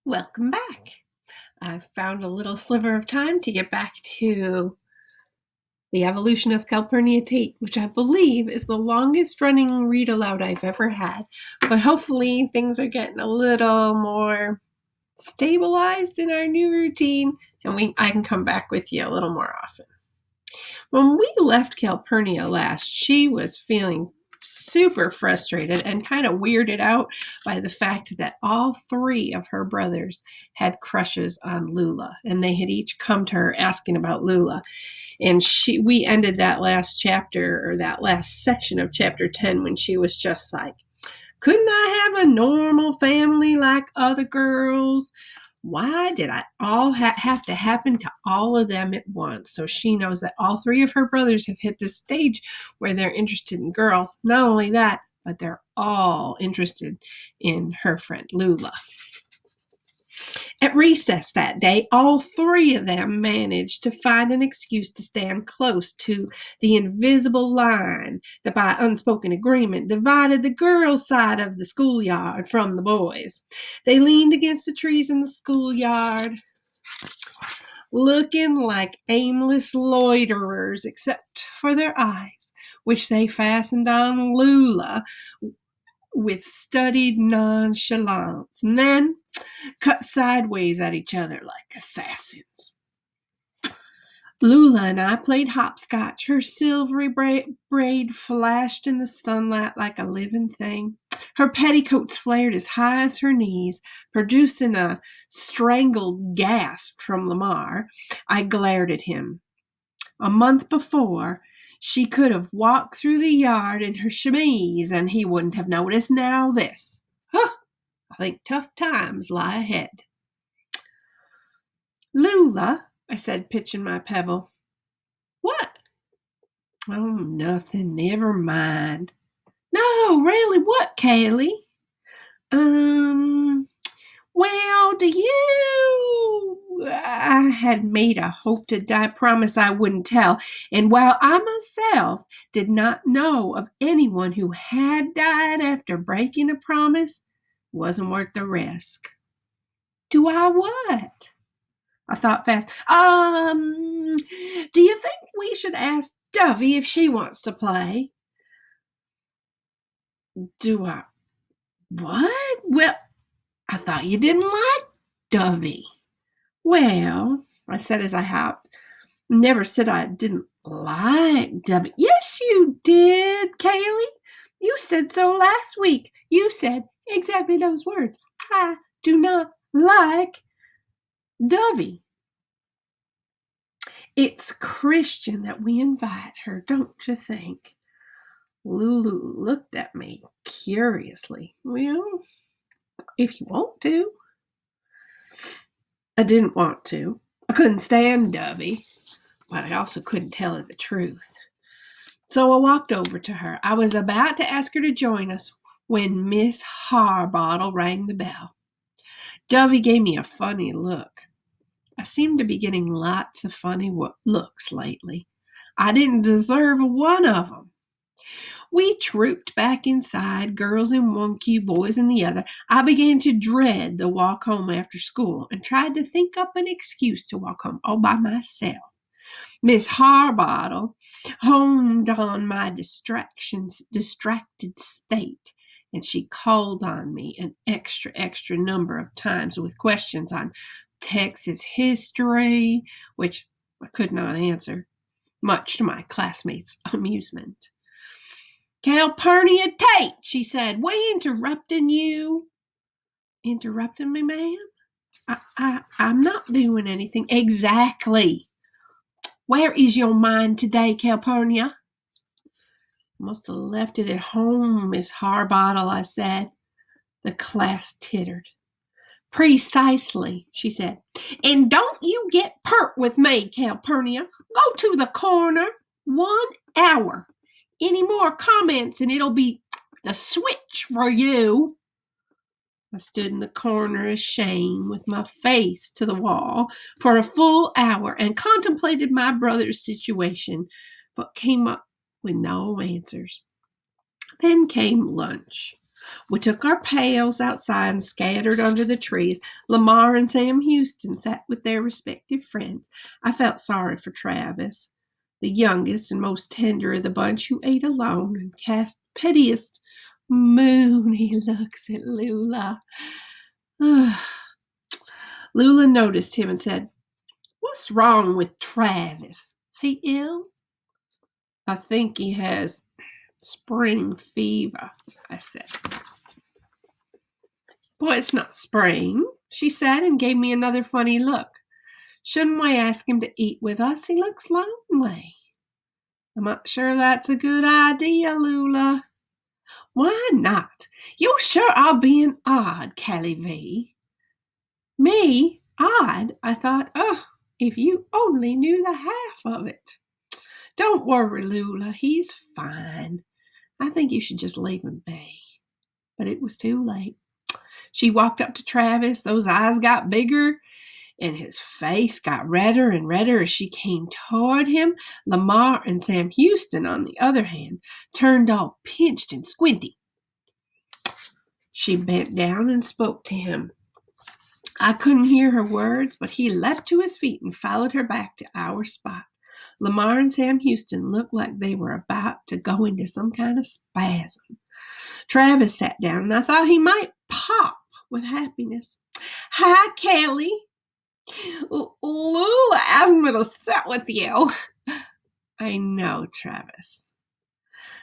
Welcome back. I found a little sliver of time to get back to The Evolution of Calpurnia Tate, which I believe is the longest running read aloud I've ever had. But hopefully things are getting a little more stabilized in our new routine and I can come back with you a little more often. When we left Calpurnia last, she was feeling super frustrated and kind of weirded out by the fact that all three of her brothers had crushes on Lula, and they had each come to her asking about Lula. And we ended that last chapter, or that last section of chapter 10, when she was just like, couldn't I have a normal family like other girls? Why did I all have to happen to all of them at once? So she knows that all three of her brothers have hit this stage where they're interested in girls. Not only that, but they're all interested in her friend Lula. At recess that day, all three of them managed to find an excuse to stand close to the invisible line that by unspoken agreement divided the girls' side of the schoolyard from the boys'. They leaned against the trees in the schoolyard, looking like aimless loiterers except for their eyes, which they fastened on Lula with studied nonchalance, and then cut sideways at each other like assassins. Lula and I played hopscotch. Her silvery braid flashed in the sunlight like a living thing. Her petticoats flared as high as her knees, producing a strangled gasp from Lamar. I glared at him. A month before, she could have walked through the yard in her chemise and he wouldn't have noticed. Now this. Huh, I think tough times lie ahead. Lula, I said, pitching my pebble. What? Oh, nothing. Never mind. No, really, what, Kaylee? Well, I had made a hope to die promise I wouldn't tell, and while I myself did not know of anyone who had died after breaking a promise, it wasn't worth the risk. Do I what? I thought fast. Do you think we should ask Dovey if she wants to play? Do I? What? Well, I thought you didn't like Dovey. Well, I said as I hopped. Never said I didn't like Dovey. Yes, you did, Kaylee. You said so last week. You said exactly those words. I do not like Dovey. It's Christian that we invite her, don't you think? Lulu looked at me curiously. Well, if you want to. I didn't want to. I couldn't stand Dovey, but I also couldn't tell her the truth. So I walked over to her. I was about to ask her to join us when Miss Harbottle rang the bell. Dovey gave me a funny look. I seem to be getting lots of funny looks lately. I didn't deserve one of them. We trooped back inside, girls in one queue, boys in the other. I began to dread the walk home after school and tried to think up an excuse to walk home all by myself. Miss Harbottle honed on my distracted state, and she called on me an extra number of times with questions on Texas history, which I could not answer, much to my classmates' amusement. Calpurnia Tate, she said, we interrupting you? Interrupting me, ma'am? I'm not doing anything. Exactly. Where is your mind today, Calpurnia? Must have left it at home, Miss Harbottle, I said. The class tittered. Precisely, she said. And don't you get pert with me, Calpurnia. Go to the corner. 1 hour. Any more comments and it'll be the switch for you. I stood in the corner ashamed with my face to the wall for a full hour and contemplated my brother's situation, but came up with no answers. Then came lunch. We took our pails outside and scattered under the trees. Lamar and Sam Houston sat with their respective friends. I felt sorry for Travis, the youngest and most tender of the bunch, who ate alone and cast piteous, moony looks at Lula. Lula noticed him and said, "What's wrong with Travis? Is he ill?" "I think he has spring fever," I said. "Boy, it's not spring," she said, and gave me another funny look. "Shouldn't we ask him to eat with us? He looks lonely." "I'm not sure that's a good idea, Lula." "Why not? You're sure I'm being odd, Callie V." "Me? Odd?" I thought. "Oh, if you only knew the half of it." "Don't worry, Lula. He's fine. I think you should just leave him be." But it was too late. She walked up to Travis. Those eyes got bigger, and his face got redder and redder as she came toward him. Lamar and Sam Houston, on the other hand, turned all pinched and squinty. She bent down and spoke to him. I couldn't hear her words, but he leapt to his feet and followed her back to our spot. Lamar and Sam Houston looked like they were about to go into some kind of spasm. Travis sat down, and I thought he might pop with happiness. "Hi, Kelly. Lula asked me to sit with you." "I know, Travis.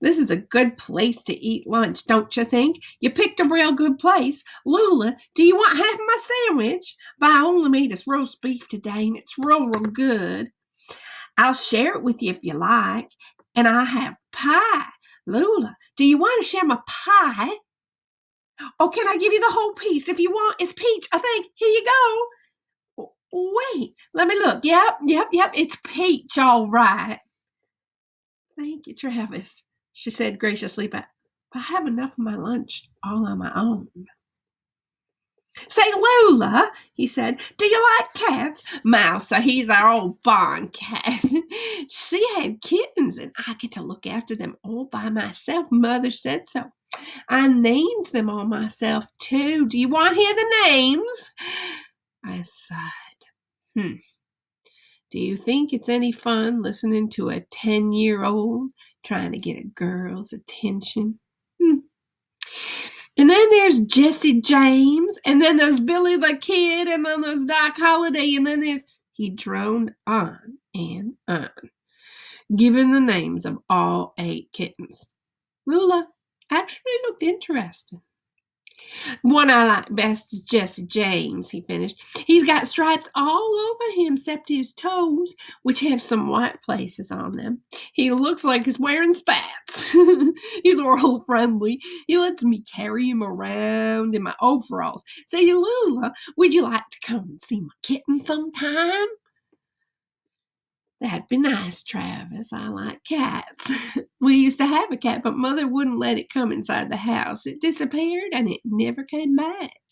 This is a good place to eat lunch, don't you think? You picked a real good place. Lula, do you want half of my sandwich? But I only made us roast beef today, and it's real good. I'll share it with you if you like. And I have pie. Lula, do you want to share my pie? Oh, can I give you the whole piece if you want? It's peach, I think. Here you go." "Wait, let me look. Yep, it's peach, all right." "Thank you, Travis," she said graciously, but I have enough of my lunch all on my own. "Say, Lula," he said, "do you like cats?" "Mouser, he's our old barn cat. She had kittens, and I get to look after them all by myself. Mother said so. I named them all myself, too. Do you want to hear the names?" I sighed. Do you think it's any fun listening to a 10-year-old trying to get a girl's attention? And then there's Jesse James, and then there's Billy the Kid, and then there's Doc Holliday, and then there's... He droned on and on, giving the names of all 8 kittens. Lula actually looked interesting. "One I like best is Jesse James," he finished. "He's got stripes all over him except his toes, which have some white places on them. He looks like he's wearing spats." "He's real friendly. He lets me carry him around in my overalls. Say, Lula, would you like to come and see my kitten sometime?" "That'd be nice, Travis. I like cats. We used to have a cat, but Mother wouldn't let it come inside the house. It disappeared, and it never came back."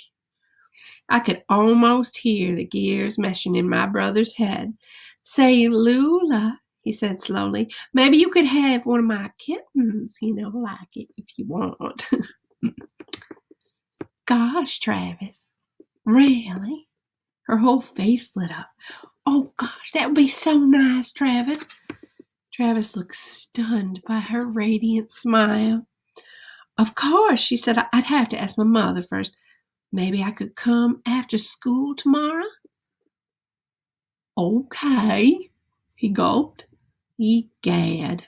I could almost hear the gears meshing in my brother's head. "Say, Lula," he said slowly, "maybe you could have one of my kittens, like it if you want." "Gosh, Travis, really?" Her whole face lit up. "Oh, gosh, that would be so nice, Travis." Travis looked stunned by her radiant smile. "Of course," she said. "I'd have to ask my mother first. Maybe I could come after school tomorrow?" "Okay," he gulped. Egad,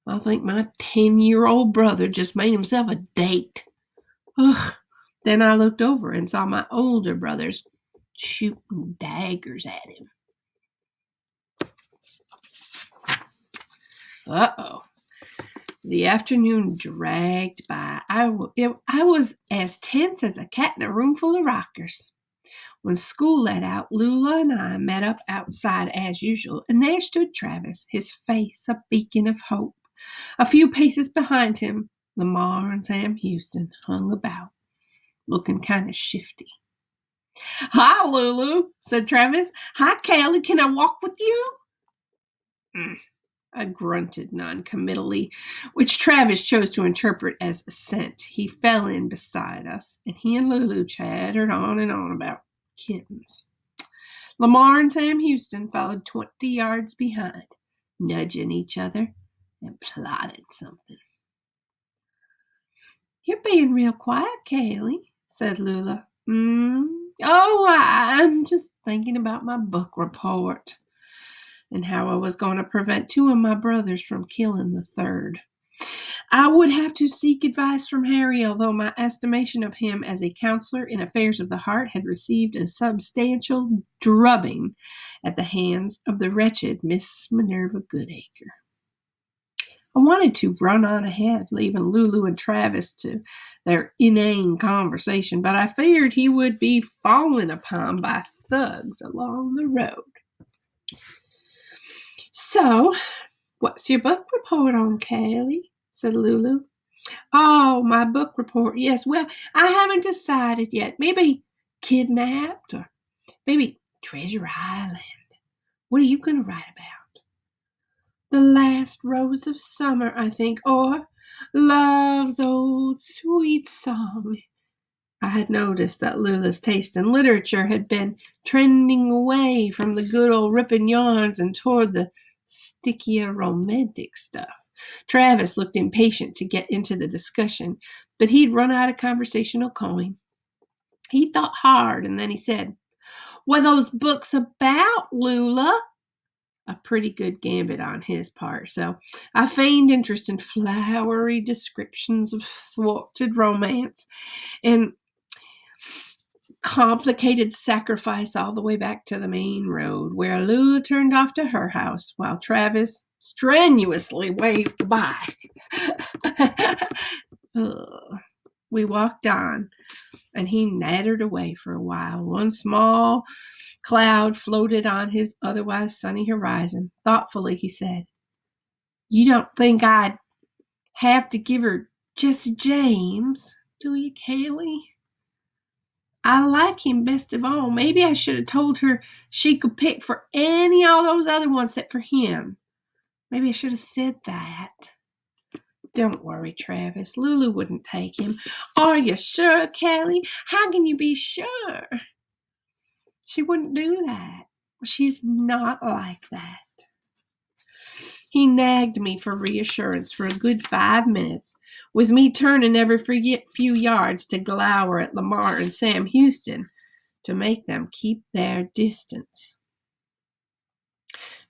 I think my 10-year-old brother just made himself a date. Ugh. Then I looked over and saw my older brothers shooting daggers at him. Uh-oh. The afternoon dragged by. I was as tense as a cat in a room full of rockers. When school let out, Lula and I met up outside as usual, and there stood Travis, his face a beacon of hope. A few paces behind him, Lamar and Sam Houston hung about, looking kind of shifty. "Hi, Lulu," said Travis. "Hi, Callie. Can I walk with you?" I grunted noncommittally, which Travis chose to interpret as assent. He fell in beside us, and he and Lulu chattered on and on about kittens. Lamar and Sam Houston followed 20 yards behind, nudging each other and plotting something. "You're being real quiet, Kaylee," said Lula. Oh, I'm just thinking about my book report and how I was going to prevent 2 of my brothers from killing the 3rd. I would have to seek advice from Harry, although my estimation of him as a counselor in affairs of the heart had received a substantial drubbing at the hands of the wretched Miss Minerva Goodacre. I wanted to run on ahead, leaving Lulu and Travis to their inane conversation, but I feared he would be fallen upon by thugs along the road. "So, what's your book report on, Kaylee?" said Lulu. "Oh, my book report. Yes, well, I haven't decided yet. Maybe Kidnapped or maybe Treasure Island. What are you going to write about?" "The Last Rose of Summer, I think, or Love's Old Sweet Song." I had noticed that Lula's taste in literature had been trending away from the good old ripping yarns and toward the stickier romantic stuff. Travis looked impatient to get into the discussion, but he'd run out of conversational coin. He thought hard, and then he said, "What are those books about, Lula?" A pretty good gambit on his part, so I feigned interest in flowery descriptions of thwarted romance and complicated sacrifice all the way back to the main road, where Lula turned off to her house while Travis strenuously waved by. We walked on, and he nattered away for a while. One small cloud floated on his otherwise sunny horizon. Thoughtfully, he said, "You don't think I'd have to give her Jesse James, do you, Kaylee? I like him best of all. Maybe I should have told her she could pick for any all those other ones except for him. Maybe I should have said that." "Don't worry, Travis. Lulu wouldn't take him." "Are you sure, Kelly? How can you be sure?" "She wouldn't do that. She's not like that." He nagged me for reassurance for a good 5 minutes, with me turning every few yards to glower at Lamar and Sam Houston to make them keep their distance.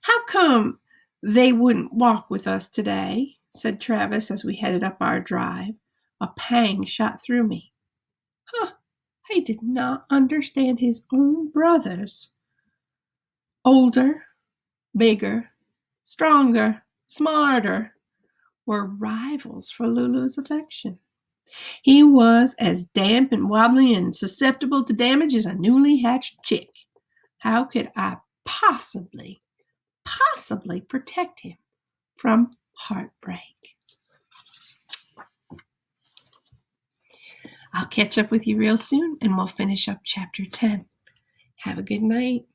"How come they wouldn't walk with us today?" said Travis as we headed up our drive. A pang shot through me. He did not understand his own brothers. Older, bigger, stronger, smarter, were rivals for Lulu's affection. He was as damp and wobbly and susceptible to damage as a newly hatched chick. How could I possibly protect him from heartbreak? I'll catch up with you real soon, and we'll finish up chapter 10. Have a good night.